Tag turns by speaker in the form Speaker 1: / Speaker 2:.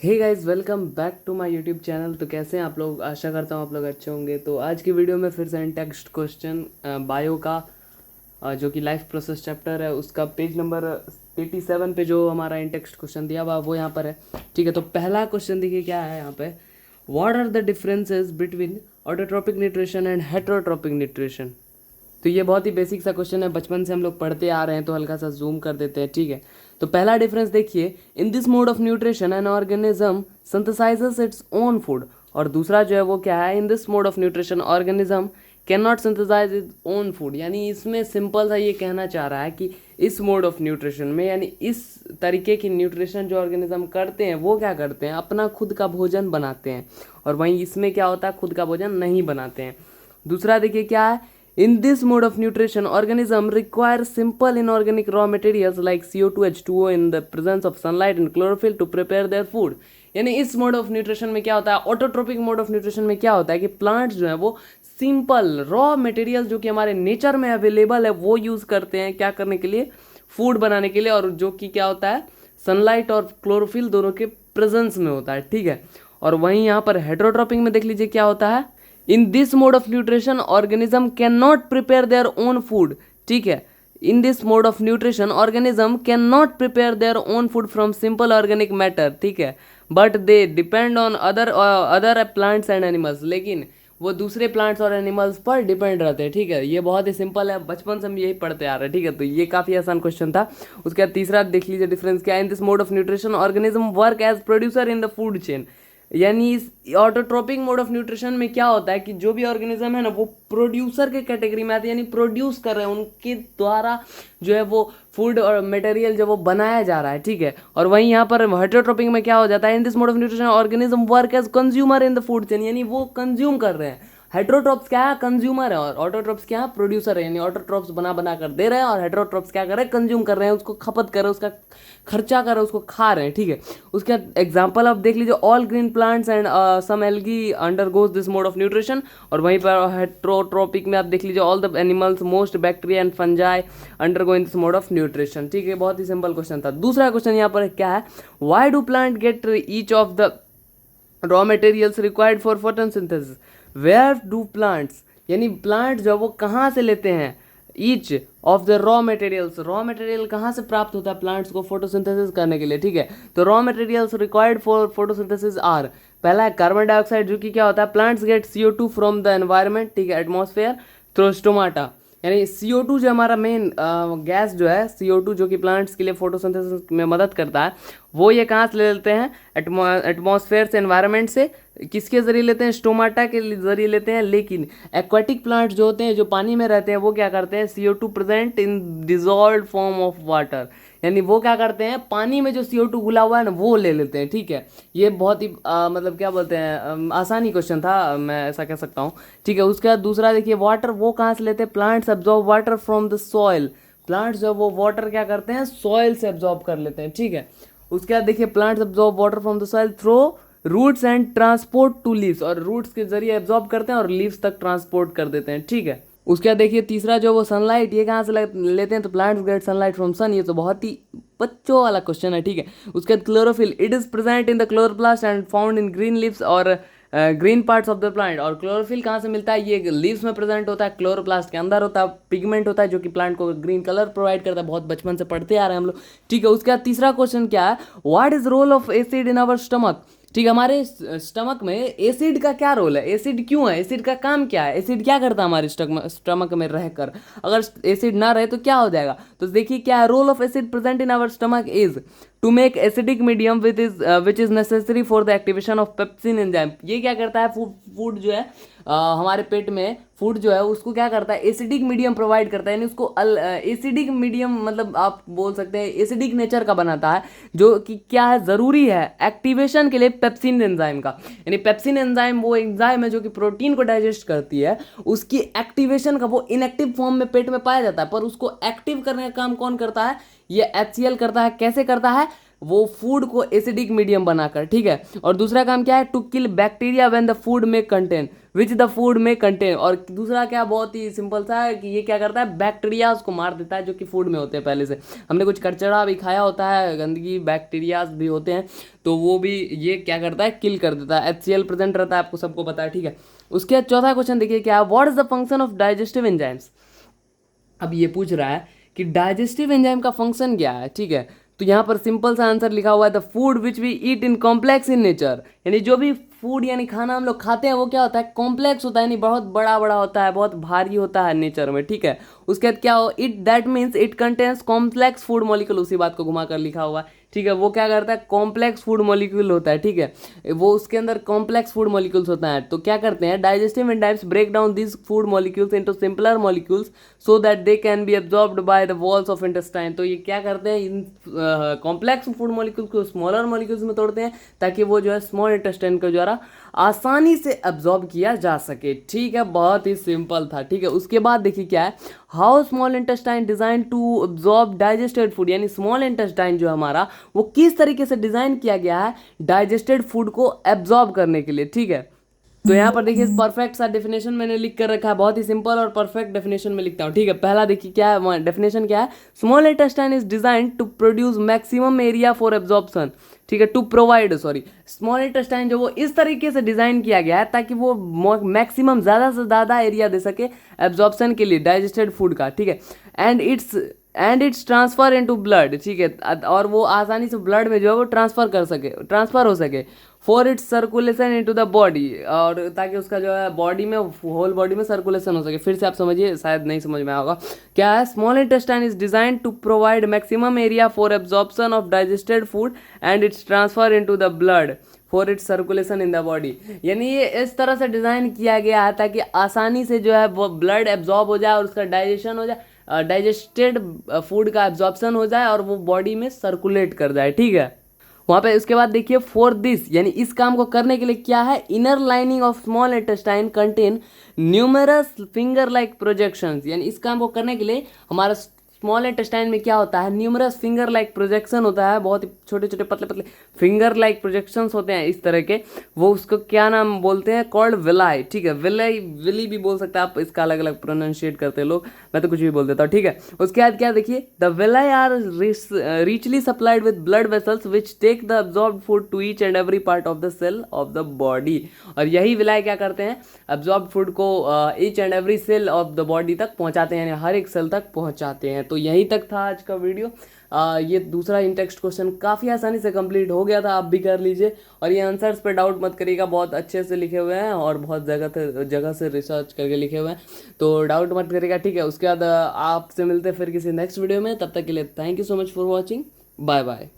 Speaker 1: Hey guys, welcome back to my YouTube channel. तो कैसे हैं आप लोग? आशा करता हूँ आप लोग अच्छे होंगे। तो आज की वीडियो में फिर से इन टेक्स्ट क्वेश्चन बायो का जो कि लाइफ प्रोसेस चैप्टर है उसका पेज नंबर 87 पे जो हमारा इन टेक्स्ट क्वेश्चन दिया हुआ वो यहाँ पर है। ठीक है, तो पहला क्वेश्चन देखिए क्या है यहाँ पे। What are the differences between autotropic nutrition and heterotropic nutrition? तो ये बहुत ही बेसिक सा क्वेश्चन है, बचपन से हम लोग पढ़ते आ रहे हैं, तो हल्का सा जूम कर देते हैं। ठीक है, तो पहला डिफरेंस देखिए, in this mode of nutrition an organism synthesises its own food. और दूसरा जो है वो क्या है, in this mode of nutrition organism can not synthesise its own food. यानी इसमें सिंपल सा ये कहना चाह रहा है कि इस मोड ऑफ न्यूट्रिशन में, यानी इस तरीके की न्यूट्रिशन जो ऑर्गेनिज्म करते हैं वो क्या करते हैं, अपना खुद का भोजन बनाते हैं, और वहीं इसमें क्या होता है, खुद का भोजन नहीं बनाते हैं। दूसरा देखिए क्या है, in this mode of nutrition, organism require simple inorganic raw materials like CO2, H2O in the presence of sunlight and chlorophyll to prepare their food। यानी इस मोड ऑफ न्यूट्रिशन में क्या होता है, ऑटोट्रोपिक मोड ऑफ न्यूट्रिशन में क्या होता है कि प्लांट्स जो है वो सिंपल रॉ मटेरियल जो कि हमारे नेचर में अवेलेबल है वो यूज़ करते हैं क्या करने के लिए, फूड बनाने के लिए, और जो कि क्या होता है, सनलाइट और क्लोरोफिल दोनों के प्रेजेंस में होता है। ठीक है, और वहीं यहाँ पर हेटरोट्रोपिक में देख लीजिए क्या होता है, in this mode of nutrition organism can not prepare their own food. ठीक है, in this mode of nutrition organism can not prepare their own food from simple organic matter. ठीक है, but they depend on other plants and animals. लेकिन वो दूसरे plants और animals पर depend रहते हैं। ठीक है, ये बहुत ही सिंपल है, बचपन से हम यही पढ़ते आ रहे हैं। ठीक है, तो ये काफ़ी आसान क्वेश्चन था। उसके बाद तीसरा देख लीजिए डिफरेंस क्या है, in this mode of nutrition organism work as producer in the food chain. यानी इस ऑटोट्रोपिक मोड ऑफ न्यूट्रिशन में क्या होता है कि जो भी ऑर्गेनिज्म है ना वो प्रोड्यूसर के कैटेगरी में आते हैं, यानी प्रोड्यूस कर रहे हैं, उनके द्वारा जो है वो फूड और मटेरियल जो वो बनाया जा रहा है। ठीक है, और वहीं यहाँ पर हेटरोट्रोपिक में क्या हो जाता है, in this mode of nutrition organism work as consumer in the food chain. यानी वो कंज्यूम कर रहे हैं। हेटरोट्रोप्स क्या है, कंज्यूमर है, और ऑटोट्रोप्स क्या है, प्रोड्यूसर है। यानी ऑटोट्रोप्स बना बना कर दे रहे हैं और हेटरोट्रोप्स क्या कर रहे हैं, कंज्यूम कर रहे हैं, उसको खपत कर रहे हैं, उसका खर्चा कर रहे हैं, उसको खा रहे हैं। ठीक है, उसके एग्जाम्पल आप देख लीजिए, all green plants and some algae undergoes this mode of nutrition. और वहीं पर हेटरोट्रोपिक में आप देख लीजिए, all the animals most bacteria and fungi undergoing this mode of nutrition. ठीक है, बहुत ही सिंपल क्वेश्चन था। दूसरा क्वेश्चन यहाँ पर क्या है, why do plant get each of the raw materials required for photosynthesis, where do plants, यानी प्लांट जो वो कहाँ से लेते हैं each of the raw materials. Raw material कहाँ से प्राप्त होता है प्लांट्स को फोटोसिंथेसिस करने के लिए। ठीक है, तो raw materials required for photosynthesis are, पहला है कार्बन डाइऑक्साइड जो कि क्या होता है, plants get CO2 from the environment. ठीक है, एटमॉस्फेयर थ्रू स्टोमाटा। यानी CO2 जो हमारा मेन गैस जो है, CO2 जो कि प्लांट्स के लिए फोटोसिंथेसिस में मदद करता है, वो ये कहाँ से ले लेते हैं, एटमॉस्फेयर से, एनवायरनमेंट से। किसके जरिए लेते हैं, स्टोमाटा के जरिए लेते हैं। लेकिन एक्वाटिक प्लांट्स जो होते हैं, जो पानी में रहते हैं, वो क्या करते हैं, CO2 present in dissolve form of water. यानी वो क्या करते हैं, पानी में जो CO2 घुला हुआ है ना वो ले लेते हैं। ठीक है, ये बहुत ही मतलब क्या बोलते हैं, आसानी क्वेश्चन था, मैं ऐसा कह सकता हूँ। ठीक है, उसके बाद दूसरा देखिए, वाटर वो कहाँ से लेते हैं, plants absorb water from the soil. Plants जो वो वाटर क्या करते हैं, सॉइल से एब्जॉर्ब कर लेते हैं। ठीक है, उसके बाद देखिए, plants absorb water from the soil through roots and transport to leaves, और रूट्स के जरिए एब्जॉर्ब करते हैं और लीव्स तक ट्रांसपोर्ट कर देते हैं। ठीक है, उसके बाद देखिए तीसरा जो वो सनलाइट, ये कहाँ से लेते हैं, तो plants get sunlight from sun. ये तो बहुत ही बच्चों वाला क्वेश्चन है। ठीक है, उसके बाद chlorophyll, it is present in the chloroplast and found in green leaves और green parts of the plant. और क्लोरोफिल कहाँ से मिलता है, ये लीव्स में प्रेजेंट होता है, क्लोरोप्लास्ट के अंदर होता है, पिगमेंट होता है जो कि प्लांट को ग्रीन कलर प्रोवाइड करता है। बहुत बचपन से पढ़ते आ रहे हैं हम लोग। ठीक है, उसके बाद तीसरा क्वेश्चन क्या है, what is role of acid in our stomach. ठीक है, हमारे स्टमक में एसिड का क्या रोल है, एसिड क्यों है, एसिड का काम क्या है, एसिड क्या करता है हमारे स्टमक में रहकर, अगर एसिड ना रहे तो क्या हो जाएगा। तो देखिए क्या है, role of acid present in our stomach is to make acidic medium which is necessary for the activation of pepsin enzyme. ये क्या करता है, फूड जो है हमारे पेट में फूड जो है उसको क्या करता है, एसिडिक मीडियम प्रोवाइड करता है। यानी उसको एसिडिक मीडियम मतलब आप बोल सकते हैं एसिडिक नेचर का बनाता है, जो कि क्या है, ज़रूरी है एक्टिवेशन के लिए पेप्सिन एंजाइम का। यानी पेप्सिन एंजाइम वो एंजाइम है जो कि प्रोटीन को डाइजेस्ट करती है, उसकी एक्टिवेशन का वो इनएक्टिव फॉर्म में पेट में पाया जाता है, पर उसको एक्टिव करने का काम कौन करता है, ये HCl करता है। कैसे करता है, वो फूड को एसिडिक मीडियम बनाकर, ठीक है। और दूसरा काम क्या है, to kill bacteria when the food में कंटेन विच द फूड में कंटेन। और दूसरा क्या, बहुत ही सिंपल सा है कि ये क्या करता है, बैक्टीरियाज को मार देता है जो कि फूड में होते हैं पहले से। हमने कुछ कचरा भी खाया होता है, गंदगी बैक्टीरियाज भी होते हैं, तो वो भी ये क्या करता है, किल कर देता है। HCl प्रेजेंट रहता है, आपको सबको पता है, ठीक है। उसके बाद चौथा क्वेश्चन देखिए क्या, what is the function of digestive enzymes. अब ये पूछ रहा है कि डाइजेस्टिव एंजाइम का फंक्शन क्या है, ठीक है। तो यहाँ पर सिंपल सा आंसर लिखा हुआ है, the food which we eat in complex in nature, यानी जो भी फूड यानी खाना हम लोग खाते हैं वो क्या होता है, कॉम्प्लेक्स होता है, यानी बहुत बड़ा बड़ा होता है, बहुत भारी होता है नेचर में, ठीक है। उसके बाद क्या हो, it that means it contains complex food molecule, उसी बात को घुमा कर लिखा हुआ है, ठीक है। वो क्या करता है, कॉम्प्लेक्स फूड मॉलिक्यूल होता है, ठीक है। वो उसके अंदर कॉम्प्लेक्स फूड मॉलिक्यूल्स होता है, तो क्या करते हैं, digestive enzymes break down this food molecules into simpler molecules so that they can be absorbed by the walls of intestine. तो ये क्या करते हैं, इन कॉम्प्लेक्स फूड मॉलिक्यूल्स को स्मॉलर मॉलिक्यूल्स में तोड़ते हैं ताकि वो जो है स्मॉल इंटेस्टाइन के द्वारा आसानी से एब्जॉर्ब किया जा सके, ठीक है। बहुत ही सिंपल था, ठीक है। उसके बाद देखिए क्या है, how small intestine design to absorb digested food, यानी स्मॉल इंटेस्टाइन जो हमारा वो किस तरीके से डिजाइन किया गया है डाइजेस्टेड फूड को एब्जॉर्ब करने के लिए, ठीक है। तो यहाँ पर देखिए परफेक्ट सा डेफिनेशन मैंने लिख कर रखा है, बहुत ही सिंपल और परफेक्ट डेफिनेशन में लिखता हूँ, ठीक है। पहला देखिए क्या है, डेफिनेशन क्या है, small intestine is design to produce maximum area for absorption, ठीक है, to provide, sorry, small intestine जो वो इस तरीके से डिजाइन किया गया है ताकि वो मैक्सिमम ज़्यादा से ज़्यादा एरिया दे सके एब्जॉर्प्शन के लिए डाइजेस्टेड फूड का, ठीक है। And its transfer into blood, ठीक है, और वो आसानी से ब्लड में जो है वो ट्रांसफर हो सके for its circulation into the body, और ताकि उसका जो है बॉडी में, होल बॉडी में सर्कुलेशन हो सके। फिर से आप समझिए, शायद नहीं समझ में आया होगा। क्या है, small intestine is design to provide maximum area for absorption of digested food and its transfer into the blood for its circulation in the body, यानी ये इस तरह से डिज़ाइन किया गया है ताकि आसानी से जो है वो ब्लड एब्जॉर्ब हो जाए और उसका डाइजेशन हो जाए, डाइजेस्टेड फूड का एब्जॉर्प्शन हो जाए और वो बॉडी में सर्कुलेट कर जाए, ठीक है। वहाँ पे उसके बाद देखिए फॉर दिस, यानी इस काम को करने के लिए क्या है, inner lining of small intestine contain numerous finger like projections, यानी इस काम को करने के लिए हमारा स्मॉल इंटेस्टाइन में क्या होता है, न्यूमरस फिंगर लाइक प्रोजेक्शन होता है, बहुत ही छोटे छोटे पतले पतले फिंगर लाइक प्रोजेक्शंस होते हैं इस तरह के, वो उसको क्या नाम बोलते हैं, कॉल्ड विलाई, ठीक है। विली भी बोल सकते हैं आप, इसका अलग अलग प्रोनाउंशिएट करते हैं लोग, मैं तो कुछ भी बोल देता हूँ, ठीक है। उसके बाद क्या देखिए, the villi are richly supplied with blood vessels which take the absorb food to each and every part of the cell of the body, और यही विलाई क्या करते हैं, अब्जॉर्ब फूड को each and every cell of the body तक पहुँचाते हैं, यानी हर एक सेल तक पहुँचाते हैं। तो यहीं तक था आज का वीडियो। ये दूसरा इन टेक्स्ट क्वेश्चन काफ़ी आसानी से कंप्लीट हो गया था, आप भी कर लीजिए। और ये आंसर्स पे डाउट मत करिएगा, बहुत अच्छे से लिखे हुए हैं और बहुत जगह से रिसर्च करके लिखे हुए हैं, तो डाउट मत करिएगा, ठीक है। उसके बाद आपसे मिलते हैं फिर किसी नेक्स्ट वीडियो में, तब तक के लिए thank you so much for watching, bye bye.